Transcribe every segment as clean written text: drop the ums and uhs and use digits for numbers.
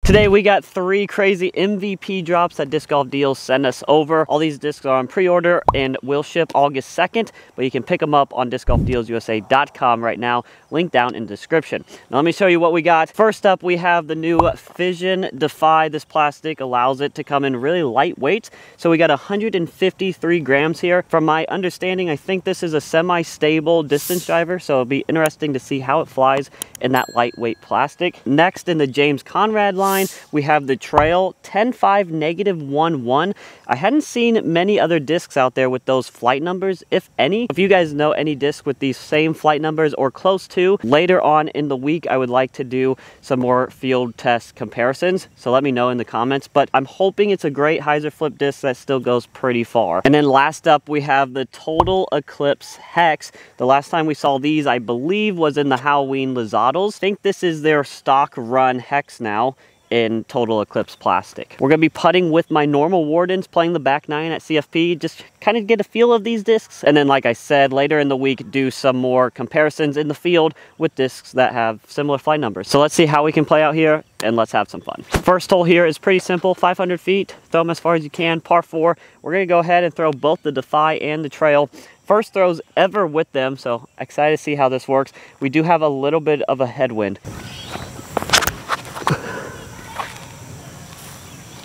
Today we got 3 crazy MVP drops that Disc Golf Deals sent us over. All these discs are on pre-order and will ship August 2nd, but you can pick them up on discgolfdealsusa.com right now. Link down in the description. Now let me show you what we got. First up, we have the new Fission Defy. This plastic allows it to come in really lightweight. So we got 153 grams here. From my understanding, I think this is a semi-stable distance driver, so it'll be interesting to see how it flies in that lightweight plastic. Next, in the James Conrad line, we have the Trail 10.5 -11. I hadn't seen many other discs out there with those flight numbers, if any. If you guys know any discs with these same flight numbers or close to, later on in the week I would like to do some more field test comparisons, so let me know in the comments. But I'm hoping it's a great hyzer flip disc that still goes pretty far. And then last up, we have the Total Eclipse Hex. The last time we saw these, I believe, was in the Halloween Lizados. I think this is their stock run Hex now in Total Eclipse plastic. We're gonna be putting with my normal Wardens, playing the back 9 at CFP, just kind of get a feel of these discs. And then, like I said, later in the week, do some more comparisons in the field with discs that have similar flight numbers. So let's see how we can play out here, and let's have some fun. First hole here is pretty simple, 500 feet, throw them as far as you can, par 4. We're gonna go ahead and throw both the Defy and the Trail. First throws ever with them, so excited to see how this works. We do have a little bit of a headwind.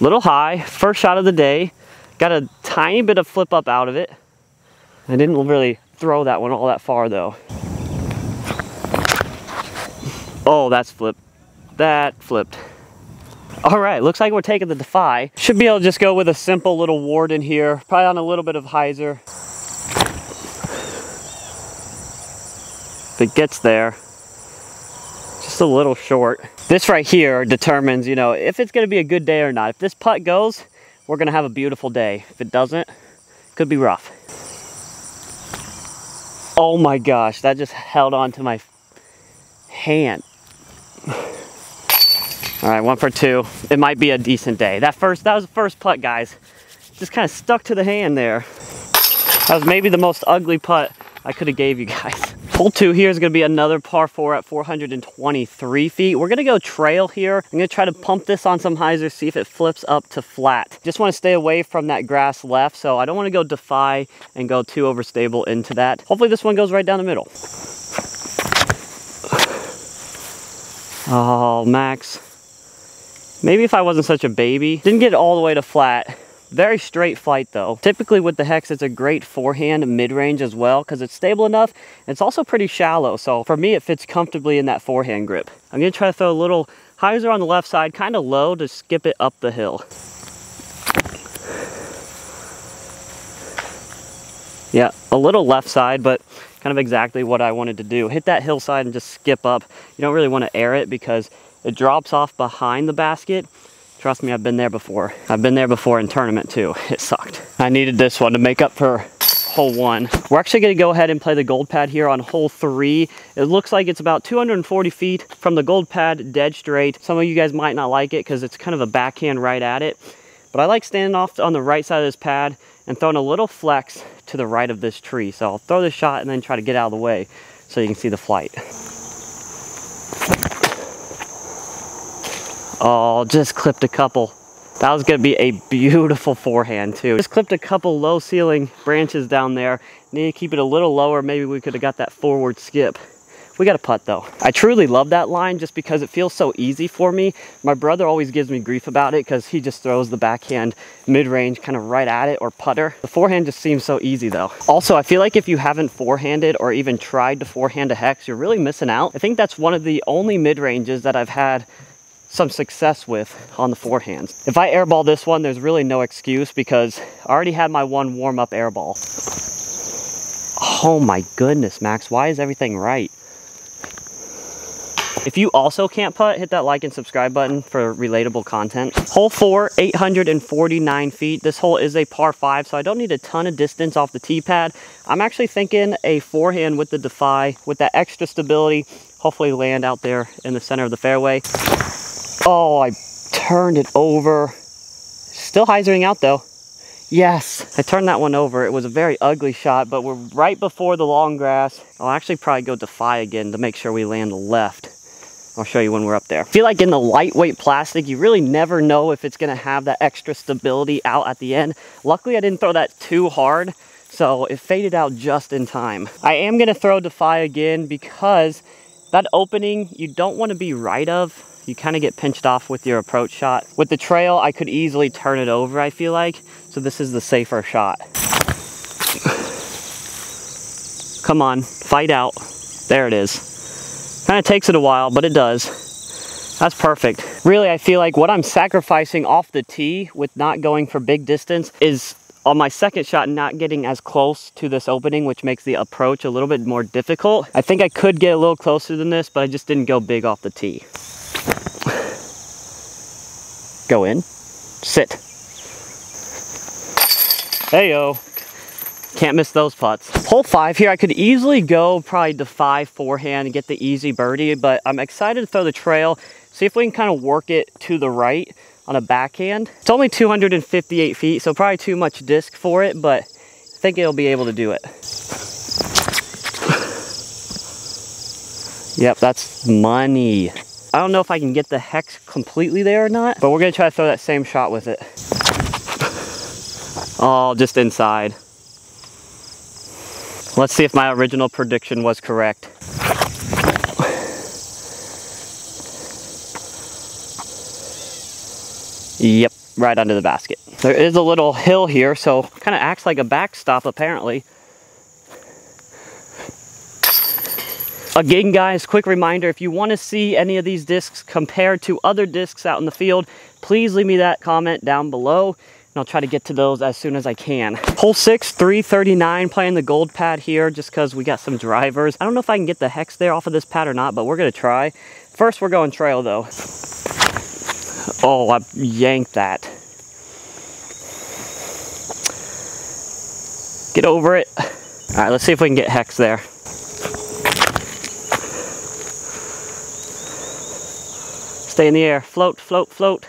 Little high, first shot of the day. Got a tiny bit of flip up out of it. I didn't really throw that one all that far though. Oh, that's flipped. That flipped. All right, looks like we're taking the Defy. Should be able to just go with a simple little Warden here, probably on a little bit of hyzer. If it gets there, just a little short. This right here determines, you know, if it's gonna be a good day or not. If this putt goes, we're gonna have a beautiful day. If it doesn't, it could be rough. Oh my gosh, that just held on to my hand. All right, 1 for 2. It might be a decent day. That was the first putt, guys. Just kind of stuck to the hand there. That was maybe the most ugly putt I could have gave you guys. Hole 2 here is going to be another par 4 at 423 feet. We're going to go Trail here. I'm going to try to pump this on some hyzer, see if it flips up to flat. Just want to stay away from that grass left, so I don't want to go Defy and go too overstable into that. Hopefully this one goes right down the middle. Oh, Max. Maybe if I wasn't such a baby. Didn't get it all the way to flat. Very straight flight though. Typically with the Hex, it's a great forehand mid-range as well because it's stable enough. And it's also pretty shallow. So for me, it fits comfortably in that forehand grip. I'm gonna try to throw a little hyzer on the left side, kind of low to skip it up the hill. Yeah, a little left side, but kind of exactly what I wanted to do. Hit that hillside and just skip up. You don't really want to air it because it drops off behind the basket. Trust me, I've been there before. I've been there before in tournament too. It sucked. I needed this one to make up for hole 1. We're actually gonna go ahead and play the gold pad here on hole 3. It looks like it's about 240 feet from the gold pad, dead straight. Some of you guys might not like it because it's kind of a backhand right at it. But I like standing off on the right side of this pad and throwing a little flex to the right of this tree. So I'll throw this shot and then try to get out of the way so you can see the flight. Oh, just clipped a couple. That was gonna be a beautiful forehand too. Just clipped a couple low ceiling branches down there. Need to keep it a little lower. Maybe we could have got that forward skip. We got a putt though. I truly love that line just because it feels so easy for me. My brother always gives me grief about it because he just throws the backhand mid-range kind of right at it or putter. The forehand just seems so easy though. Also, I feel like if you haven't forehanded or even tried to forehand a Hex, you're really missing out. I think that's one of the only mid-ranges that I've had some success with on the forehands. If I airball this one, there's really no excuse because I already had my one warm-up airball. Oh my goodness, Max, why is everything right? If you also can't putt, hit that like and subscribe button for relatable content. Hole 4, 849 feet. This hole is a par 5, so I don't need a ton of distance off the tee pad. I'm actually thinking a forehand with the Defy with that extra stability. Hopefully land out there in the center of the fairway. Oh, I turned it over. Still hyzering out though. Yes, I turned that one over. It was a very ugly shot, but we're right before the long grass. I'll actually probably go Defy again to make sure we land left. I'll show you when we're up there. I feel like in the lightweight plastic, you really never know if it's gonna have that extra stability out at the end. Luckily, I didn't throw that too hard, so it faded out just in time. I am gonna throw Defy again because that opening, you don't wanna be right of. You kind of get pinched off with your approach shot. With the trail, I could easily turn it over, I feel like. So this is the safer shot. Come on, fight out. There it is. Kind of takes it a while, but it does. That's perfect. Really, I feel like what I'm sacrificing off the tee with not going for big distance is on my second shot not getting as close to this opening, which makes the approach a little bit more difficult. I think I could get a little closer than this, but I just didn't go big off the tee. Go in, sit. Hey-yo. Can't miss those putts. Hole 5 here, I could easily go probably Defy forehand and get the easy birdie, but I'm excited to throw the trail, see if we can kind of work it to the right on a backhand. It's only 258 feet, so probably too much disc for it, but I think it'll be able to do it. Yep, that's money. I don't know if I can get the hex completely there or not, but we're gonna try to throw that same shot with it. Oh, just inside. Let's see if my original prediction was correct. Yep, right under the basket. There is a little hill here, so kind of acts like a backstop apparently. Again, guys, quick reminder, if you want to see any of these discs compared to other discs out in the field, please leave me that comment down below, and I'll try to get to those as soon as I can. Hole 6, 339, playing the gold pad here just because we got some drivers. I don't know if I can get the hex there off of this pad or not, but we're going to try. First, we're going trail, though. Oh, I yanked that. Get over it. All right, let's see if we can get hex there. Stay in the air, float, float, float.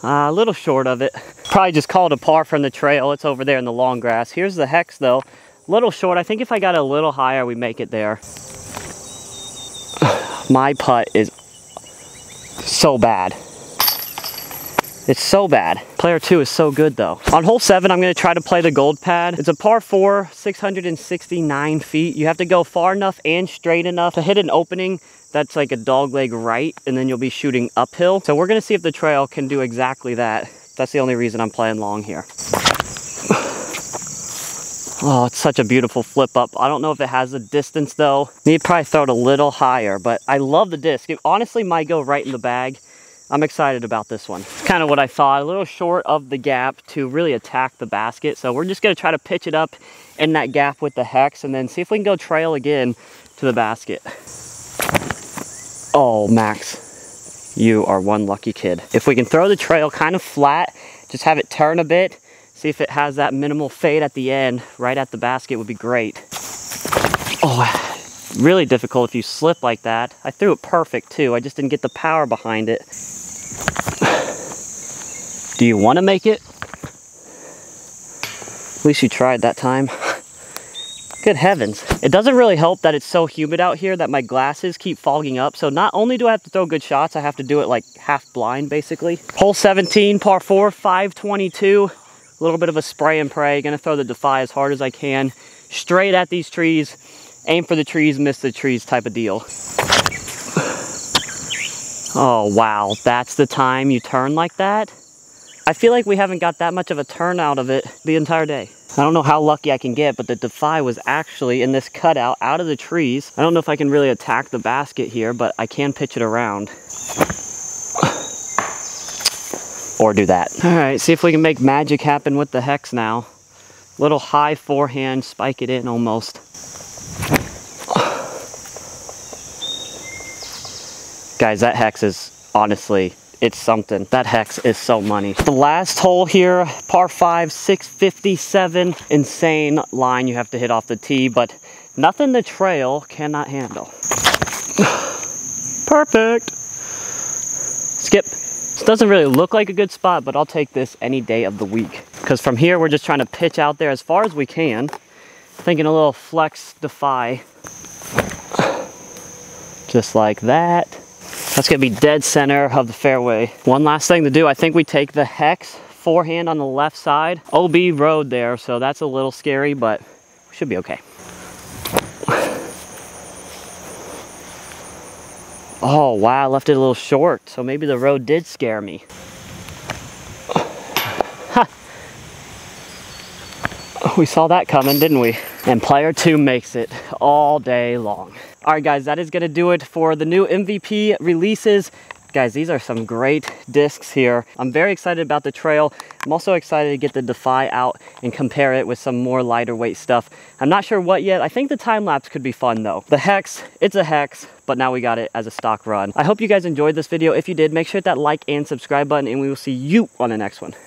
A little short of it. Probably just called a par from the trail. It's over there in the long grass. Here's the hex though. A little short. I think if I got a little higher, we make it there. My putt is so bad. It's so bad. Player 2 is so good though. On hole 7, I'm gonna try to play the gold pad. It's a par 4, 669 feet. You have to go far enough and straight enough to hit an opening that's like a dog leg right, and then you'll be shooting uphill. So we're gonna see if the trail can do exactly that. That's the only reason I'm playing long here. Oh, it's such a beautiful flip up. I don't know if it has the distance though. Need to probably throw it a little higher, but I love the disc. It honestly might go right in the bag. I'm excited about this one. It's kind of what I thought, a little short of the gap to really attack the basket. So we're just gonna try to pitch it up in that gap with the hex and then see if we can go trail again to the basket. Oh, Max, you are one lucky kid. If we can throw the trail kind of flat, just have it turn a bit, see if it has that minimal fade at the end, right at the basket would be great. Oh, really difficult if you slip like that. I threw it perfect too, I just didn't get the power behind it. Do you want to make it? At least you tried that time. Good heavens. It doesn't really help that it's so humid out here that my glasses keep fogging up. So not only do I have to throw good shots, I have to do it like half blind basically. Hole 17, par 4, 522. A little bit of a spray and pray. Gonna throw the Defy as hard as I can. Straight at these trees. Aim for the trees, miss the trees type of deal. Oh wow, that's the time you turn like that? I feel like we haven't got that much of a turn out of it the entire day. I don't know how lucky I can get, but the Defy was actually in this cutout out of the trees. I don't know if I can really attack the basket here, but I can pitch it around. Or do that. All right, see if we can make magic happen with the hex now. Little high forehand, spike it in almost. Guys, that hex is honestly, it's something. That hex is so money. The last hole here, par 5, 657. Insane line you have to hit off the tee, but nothing the trail cannot handle. Perfect. Skip. This doesn't really look like a good spot, but I'll take this any day of the week. Because from here, we're just trying to pitch out there as far as we can. Thinking a little flex Defy. Just like that. That's gonna be dead center of the fairway. One last thing to do, I think we take the hex forehand on the left side. OB road there, so that's a little scary, but we should be okay. Oh wow, I left it a little short, so maybe the road did scare me. We saw that coming, didn't we? And player 2 makes it all day long. All right, guys, that is gonna do it for the new MVP releases. Guys, these are some great discs here. I'm very excited about the trail. I'm also excited to get the Defy out and compare it with some more lighter weight stuff. I'm not sure what yet. I think the time lapse could be fun though. The hex, it's a hex, but now we got it as a stock run. I hope you guys enjoyed this video. If you did, make sure to hit that like and subscribe button, and we will see you on the next one.